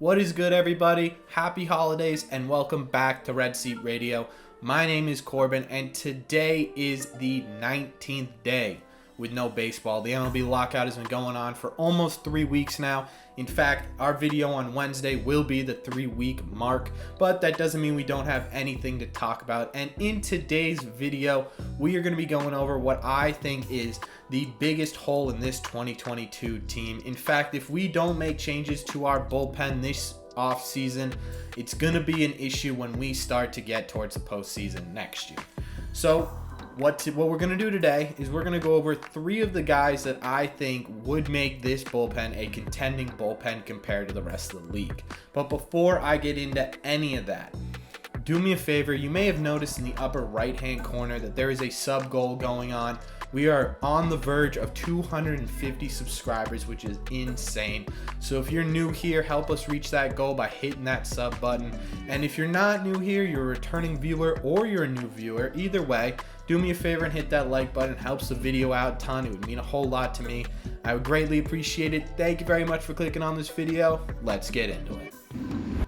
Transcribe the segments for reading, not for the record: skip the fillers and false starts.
What is good, everybody? Happy holidays and welcome back to Red Seat Radio. My name is Corbin and today is the 19th day with no baseball. The MLB lockout has been going on for almost 3 weeks now. In fact, our video on Wednesday will be the 3-week mark, but that doesn't mean we don't have anything to talk about. And in today's video, we are going to be going over what I think is the biggest hole in this 2022 team. In fact, if we don't make changes to our bullpen this offseason, it's going to be an issue when we start to get towards the postseason next year. So what we're going to do today is we're going to go over 3 of the guys that I think would make this bullpen a contending bullpen compared to the rest of the league. But before I get into any of that, do me a favor. You may have noticed in the upper right hand corner that there is a sub goal going on. We are on the verge of 250 subscribers, which is insane. So if you're new here, help us reach that goal by hitting that sub button. And if you're not new here, you're a returning viewer or you're a new viewer, either way, do me a favor and hit that like button. It helps the video out a ton. It would mean a whole lot to me. I would greatly appreciate it. Thank you very much for clicking on this video. Let's get into it.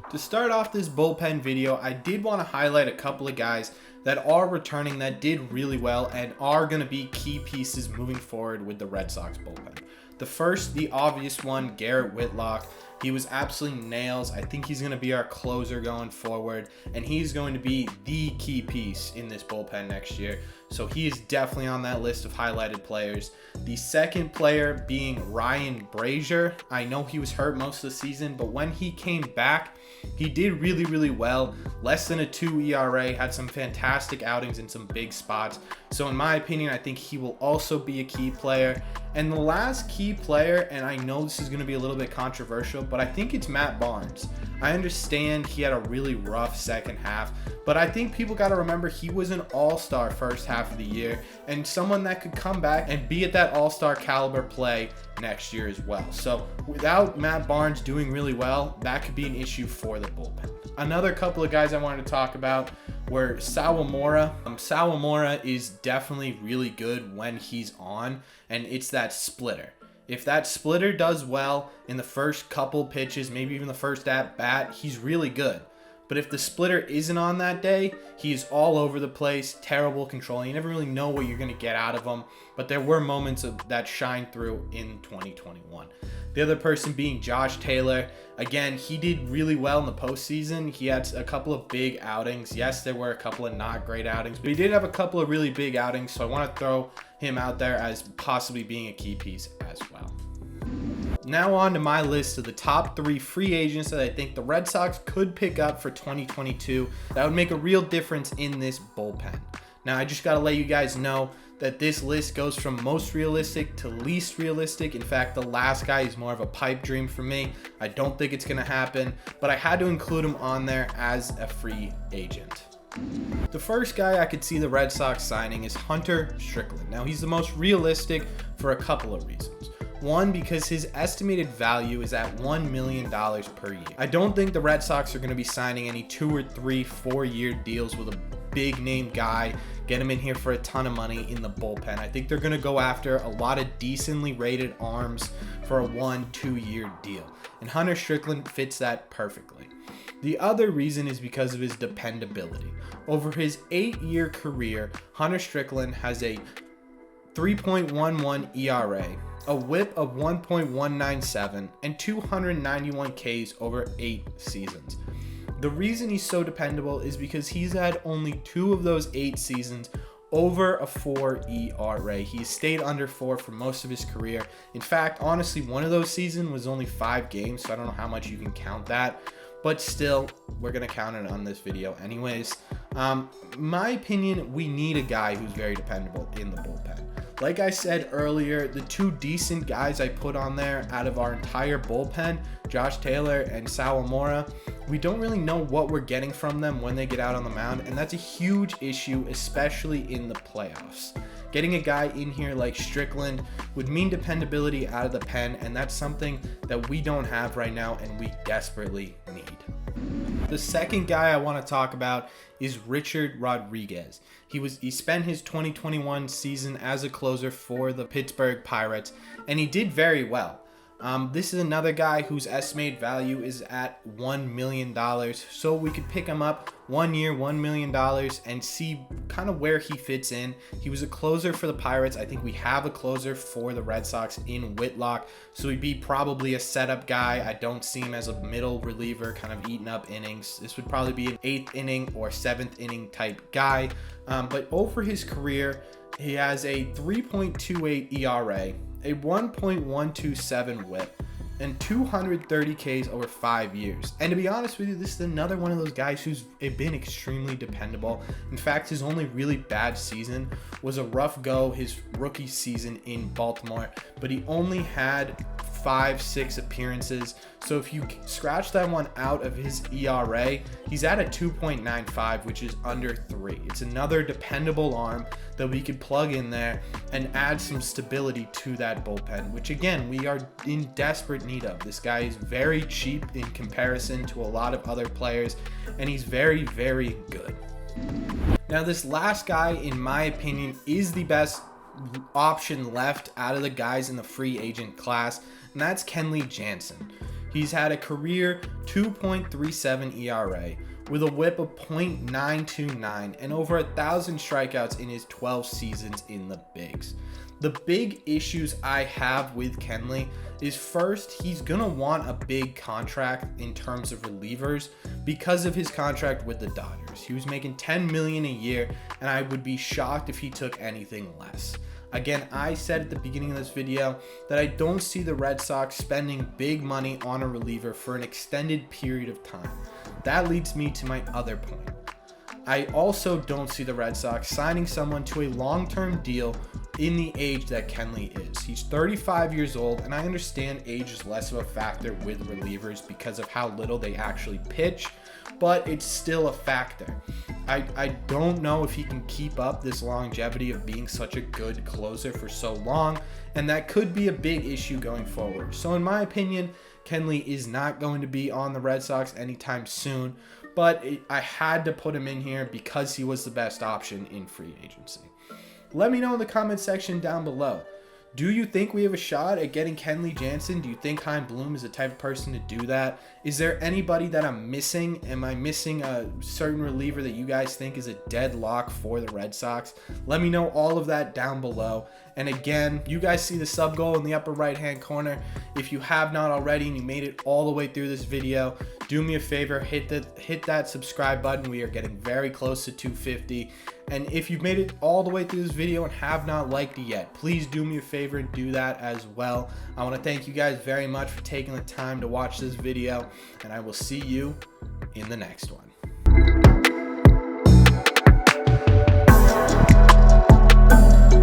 To start off this bullpen video, I did want to highlight a couple of guys that are returning that did really well and are going to be key pieces moving forward with the Red Sox bullpen. The first, the obvious one, Garrett Whitlock. He was absolutely nails. I think he's going to be our closer going forward, and he's going to be the key piece in this bullpen next year. So he is definitely on that list of highlighted players. The second player being Ryan Brazier. I know he was hurt most of the season, but when he came back, he did really well. Less than a 2 ERA, had some fantastic outings in some big spots. So in my opinion, I think he will also be a key player. And the last key player, and I know this is going to be a little bit controversial, but I think it's Matt Barnes. I understand he had a really rough second half, but I think people got to remember he was an all-star first half of the year and someone that could come back and be at that all-star caliber play next year as well. So without Matt Barnes doing really well, that could be an issue for the bullpen. Another couple of guys I wanted to talk about were Sawamura. Sawamura is definitely really good when he's on, and it's that splitter. If that splitter does well in the first couple pitches, maybe even the first at bat, he's really good. But if the splitter isn't on that day, he's all over the place, terrible control. You never really know what you're going to get out of him. But there were moments of that shine through in 2021. The other person being Josh Taylor. Again, he did really well in the postseason. He had a couple of big outings. Yes, there were a couple of not great outings, but he did have a couple of really big outings. So I want to throw him out there as possibly being a key piece as well. Now on to my list of the top 3 free agents that I think the Red Sox could pick up for 2022 that would make a real difference in this bullpen. Now I just got to let you guys know that this list goes from most realistic to least realistic. In fact, the last guy is more of a pipe dream for me. I don't think it's going to happen, but I had to include him on there as a free agent. The first guy I could see the Red Sox signing is Hunter Strickland. Now he's the most realistic for a couple of reasons. One, because his estimated value is at $1 million per year. I don't think the Red Sox are going to be signing any 2 or 3 4-year deals with a big name guy, get him in here for a ton of money in the bullpen. I think they're going to go after a lot of decently rated arms for a 1-2 year deal. And Hunter Strickland fits that perfectly. The other reason is because of his dependability. Over his 8-year career, Hunter Strickland has a 3.11 ERA, a whip of 1.197, and 291 Ks over 8 seasons. The reason he's so dependable is because he's had only 2 of those 8 seasons over a 4 ERA. He's stayed under 4 for most of his career. In fact, honestly, one of those seasons was only 5 games, so I don't know how much you can count that. But still, we're going to count it on this video anyways. My opinion, we need a guy who's very dependable in the bullpen. Like I said earlier, the 2 decent guys I put on there out of our entire bullpen, Josh Taylor and Sawamura, we don't really know what we're getting from them when they get out on the mound, and that's a huge issue, especially in the playoffs. Getting a guy in here like Strickland would mean dependability out of the pen, and that's something that we don't have right now and we desperately need. The second guy I want to talk about is Richard Rodriguez. He spent his 2021 season as a closer for the Pittsburgh Pirates, and he did very well. This is another guy whose estimated value is at $1 million. So we could pick him up 1 year, $1 million, and see kind of where he fits in. He was a closer for the Pirates. I think we have a closer for the Red Sox in Whitlock. So he'd be probably a setup guy. I don't see him as a middle reliever, kind of eating up innings. This would probably be an 8th inning or 7th inning type guy. But over his career, he has a 3.28 ERA, a 1.127 whip, and 230 Ks over 5 years. And to be honest with you, this is another one of those guys who's been extremely dependable. In fact, his only really bad season was a rough go his rookie season in Baltimore, but he only had 5-6 appearances. So if you scratch that one out of his ERA, he's at a 2.95, which is under 3. It's another dependable arm that we could plug in there and add some stability to that bullpen, which again, we are in desperate need of. This guy is very cheap in comparison to a lot of other players, and he's very, very good. Now, this last guy, in my opinion, is the best option left out of the guys in the free agent class, and that's Kenley Jansen. He's had a career 2.37 ERA with a whip of .929 and over 1,000 strikeouts in his 12 seasons in the bigs. The big issues I have with Kenley is, first, he's gonna want a big contract in terms of relievers because of his contract with the Dodgers. He was making $10 million a year, and I would be shocked if he took anything less. Again, I said at the beginning of this video that I don't see the Red Sox spending big money on a reliever for an extended period of time. That leads me to my other point. I also don't see the Red Sox signing someone to a long-term deal in the age that Kenley is. He's 35 years old, and I understand age is less of a factor with relievers because of how little they actually pitch, but it's still a factor. I don't know if he can keep up this longevity of being such a good closer for so long, and that could be a big issue going forward. So in my opinion, Kenley is not going to be on the Red Sox anytime soon, but I had to put him in here because he was the best option in free agency. Let me know in the comment section down below. Do you think we have a shot at getting Kenley Jansen? Do you think Chaim Bloom is the type of person to do that? Is there anybody that I'm missing? Am I missing a certain reliever that you guys think is a deadlock for the Red Sox? Let me know all of that down below. And again, you guys see the sub goal in the upper right hand corner. If you have not already and you made it all the way through this video, do me a favor, hit that subscribe button. We are getting very close to 250. And if you've made it all the way through this video and have not liked it yet, please do me a favor and do that as well. I want to thank you guys very much for taking the time to watch this video, and I will see you in the next one.